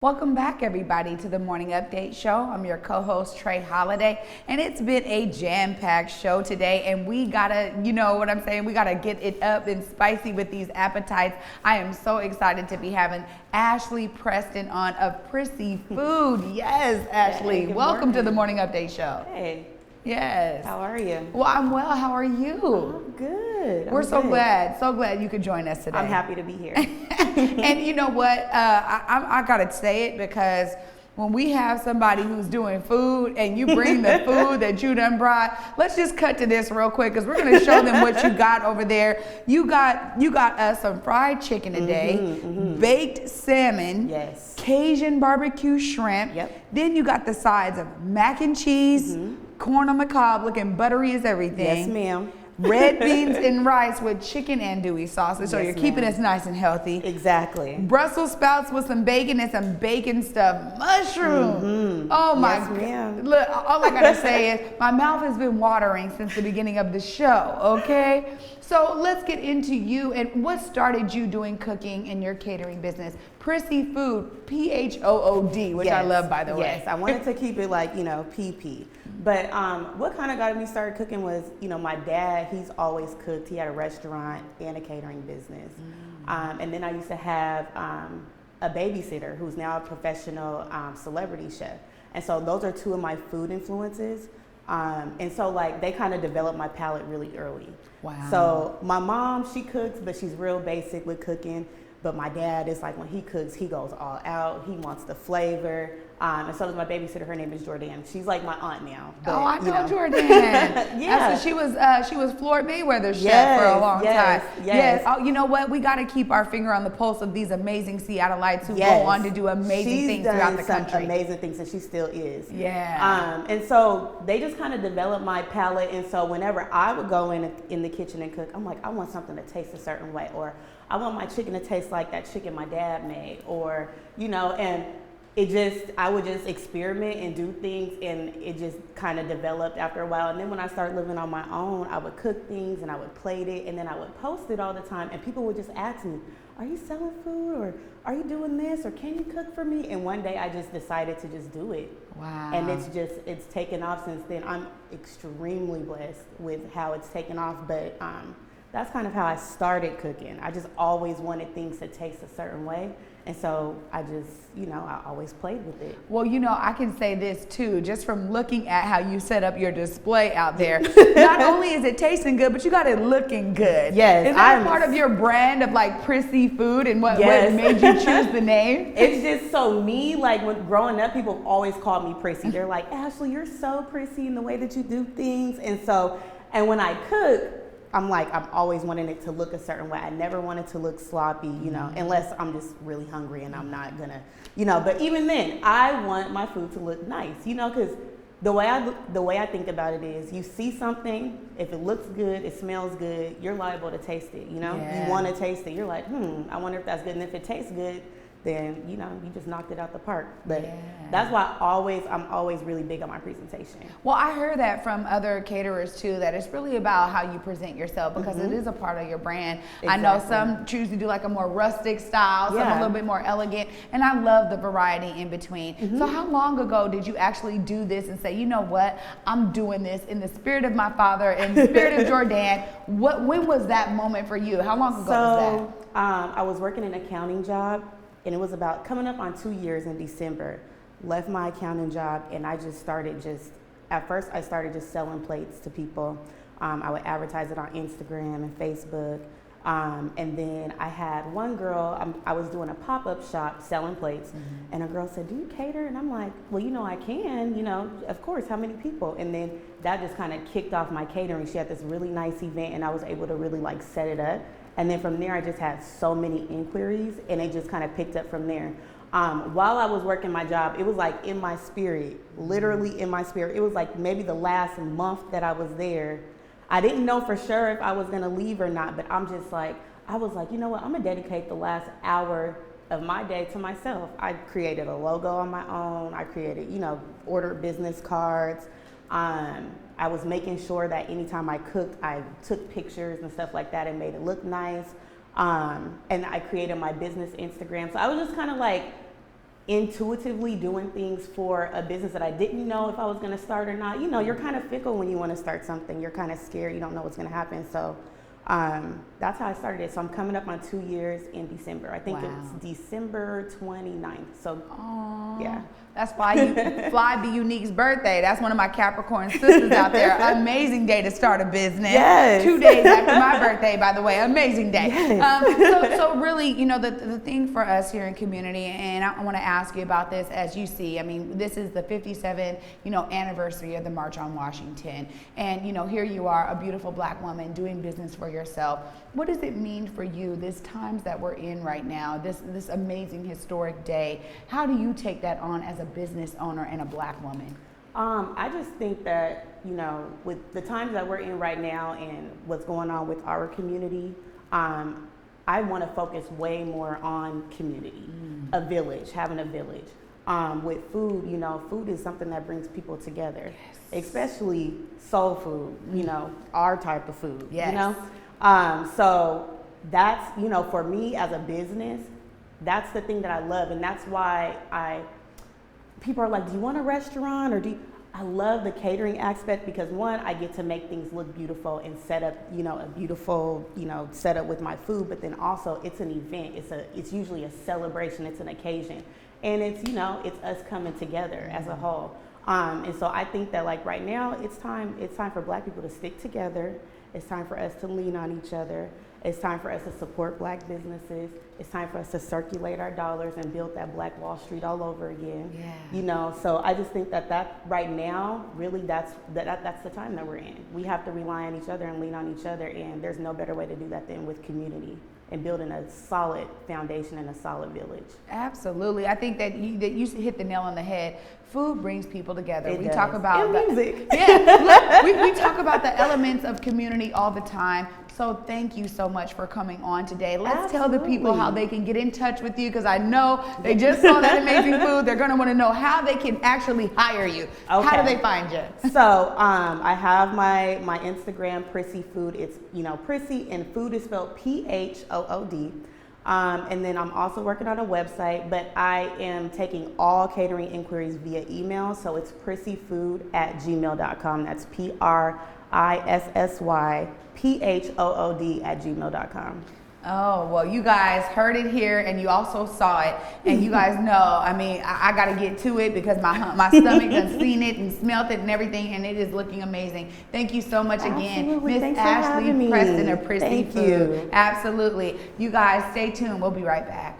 Welcome back, everybody, to the Morning Update Show. I'm your co-host, Trae Holiday, and it's been a jam-packed show today, and we gotta, you know what I'm saying, we gotta get it up and spicy with these appetites. I am so excited to be having Ashley Preston on of Prissy Phoods. Yes, Ashley, Hey, welcome to the Morning Update Show. Hey. Yes. How are you? Well, I'm well. How are you? I'm good. We're so glad you could join us today. I'm happy to be here. And you know what? I gotta say it because when we have somebody who's doing food and you bring the food that you done brought, let's just cut to this real quick because we're gonna show them what you got over there. You got us some fried chicken today, baked salmon, Yes. Cajun barbecue shrimp. Yep. Then you got the sides of mac and cheese, corn on the cob, looking buttery as everything. Yes, ma'am. Red beans and rice with chicken andouille sausage, so Yes, you're keeping ma'am. us nice and healthy. Exactly. Brussels sprouts with some bacon and some bacon stuffed mushroom. Oh my Yes, ma'am. God. Look, all I gotta say is my mouth has been watering since the beginning of the show, okay? So let's get into you and what started you doing cooking in your catering business. Prissy Phoods, P-H-O-O-D, which I Yes. love, by the way. Yes, I wanted to keep it like, PP. But what kind of got me started cooking was, my dad, he's always cooked. He had a restaurant and a catering business. And then I used to have a babysitter who's now a professional celebrity chef. And so those are two of my food influences. And so they kind of developed my palate really early. Wow. So my mom, she cooks, but she's real basic with cooking. But my dad is when he cooks, he goes all out. He wants the flavor. And so does my babysitter. Her name is Jordan. She's like my aunt now. But, Oh, I know Jordan. Yeah. So she was Floyd Mayweather's chef for a long time. Yes. Oh, you know what? We got to keep our finger on the pulse of these amazing Seattleites who go on to do amazing things throughout the country. Amazing things, and she still is. Yeah. And so they just kind of developed my palate. And so whenever I would go in the kitchen and cook, I'm like, I want something to taste a certain way, or I want my chicken to taste like that chicken my dad made, or and I would just experiment and do things, and it just kind of developed after a while. And then when I started living on my own, I would cook things and I would plate it, and then I would post it all the time, and people would just ask me, are you selling food, or are you doing this, or can you cook for me? And one day I just decided to just do it. Wow. And it's taken off since then. I'm extremely blessed with how it's taken off, but that's kind of how I started cooking. I just always wanted things to taste a certain way. And so I just, I always played with it. Well, I can say this too, just from looking at how you set up your display out there. Not only is it tasting good, but you got it looking good. Yes. Is that part of your brand of Prissy Phoods and what made you choose the name? It's just so me. When growing up, people always called me Prissy. They're like, Ashley, you're so Prissy in the way that you do things. And when I cook, I'm always wanting it to look a certain way. I never want it to look sloppy, unless I'm just really hungry and I'm not gonna, but even then, I want my food to look nice, because the way I think about it is, you see something, if it looks good, it smells good, you're liable to taste it, Yeah. You want to taste it, you're like, I wonder if that's good, and if it tastes good, then you just knocked it out the park. But that's why I'm always really big on my presentation. Well, I heard that from other caterers too, that it's really about how you present yourself, because it is a part of your brand. Exactly. I know some choose to do a more rustic style, some a little bit more elegant, and I love the variety in between. So how long ago did you actually do this and say, you know what, I'm doing this in the spirit of my father and the spirit of Jordan? When was that moment for you? How long ago was that? I was working an accounting job, and it was about coming up on 2 years in December. Left my accounting job, and I just started at first I started just selling plates to people. I would advertise it on Instagram and Facebook. And then I had one girl, I was doing a pop-up shop selling plates, and a girl said, do you cater? And I'm like, well, I can, of course, how many people? And then that just kind of kicked off my catering. She had this really nice event, and I was able to really set it up. And then from there, I just had so many inquiries, and it just kind of picked up from there. While I was working my job, it was in my spirit, literally in my spirit. It was maybe the last month that I was there. I didn't know for sure if I was gonna leave or not, but I was like, you know what, I'm gonna dedicate the last hour of my day to myself. I created a logo on my own. I created, ordered business cards. I was making sure that anytime I cooked, I took pictures and stuff like that and made it look nice. And I created my business Instagram. So I was just kind of intuitively doing things for a business that I didn't know if I was going to start or not. You know, you're kind of fickle when you want to start something. You're kind of scared. You don't know what's going to happen. So that's how I started it. So I'm coming up on 2 years in December. I think it's December 29th. So yeah. That's Fly Be Unique's birthday. That's one of my Capricorn sisters out there. Amazing day to start a business. Yes. 2 days after my birthday, by the way. Amazing day. Yes. So really, you know, the thing for us here in community, and I want to ask you about this as you see. I mean, this is the 57th, you know, anniversary of the March on Washington. And, you know, here you are, a beautiful black woman doing business for yourself. What does it mean for you, these times that we're in right now, this amazing historic day? How do you take that on as a business owner and a black woman? I just think that, you know, with the times that we're in right now and what's going on with our community, I want to focus way more on community, a village, having a village. With food, you know, food is something that brings people together, especially soul food, you know, our type of food, you know? So that's, you know, for me as a business, that's the thing that I love. And that's why people are like, do you want a restaurant or I love the catering aspect because one, I get to make things look beautiful and set up, you know, a beautiful, you know, setup with my food, but then also it's an event. It's usually a celebration. It's an occasion. And it's, you know, it's us coming together as a whole. And so I think that like right now it's time for black people to stick together. It's time for us to lean on each other. It's time for us to support black businesses. It's time for us to circulate our dollars and build that Black Wall Street all over again. Yeah. You know, so I just think that right now, really that's the time that we're in. We have to rely on each other and lean on each other, and there's no better way to do that than with community and building a solid foundation and a solid village. Absolutely. I think that you hit the nail on the head. Food brings people together. We talk about music. Yeah, look, we talk about the elements of community all the time. So thank you so much for coming on today. Let's tell the people how they can get in touch with you, because I know they just saw that amazing food. They're going to want to know how they can actually hire you. Okay. How do they find you? So I have my Instagram, Prissy Food. It's, you know, Prissy, and food is spelled P-H-O-O-D. And then I'm also working on a website, but I am taking all catering inquiries via email. So it's prissyfood@gmail.com. That's PRISSYPHOOD@gmail.com. Oh, well, you guys heard it here, and you also saw it, and you guys know, I mean, I got to get to it because my stomach has seen it and smelt it and everything, and it is looking amazing. Thank you so much again, Miss Ashley Preston of Prissy Food. Thank you. Absolutely. You guys stay tuned. We'll be right back.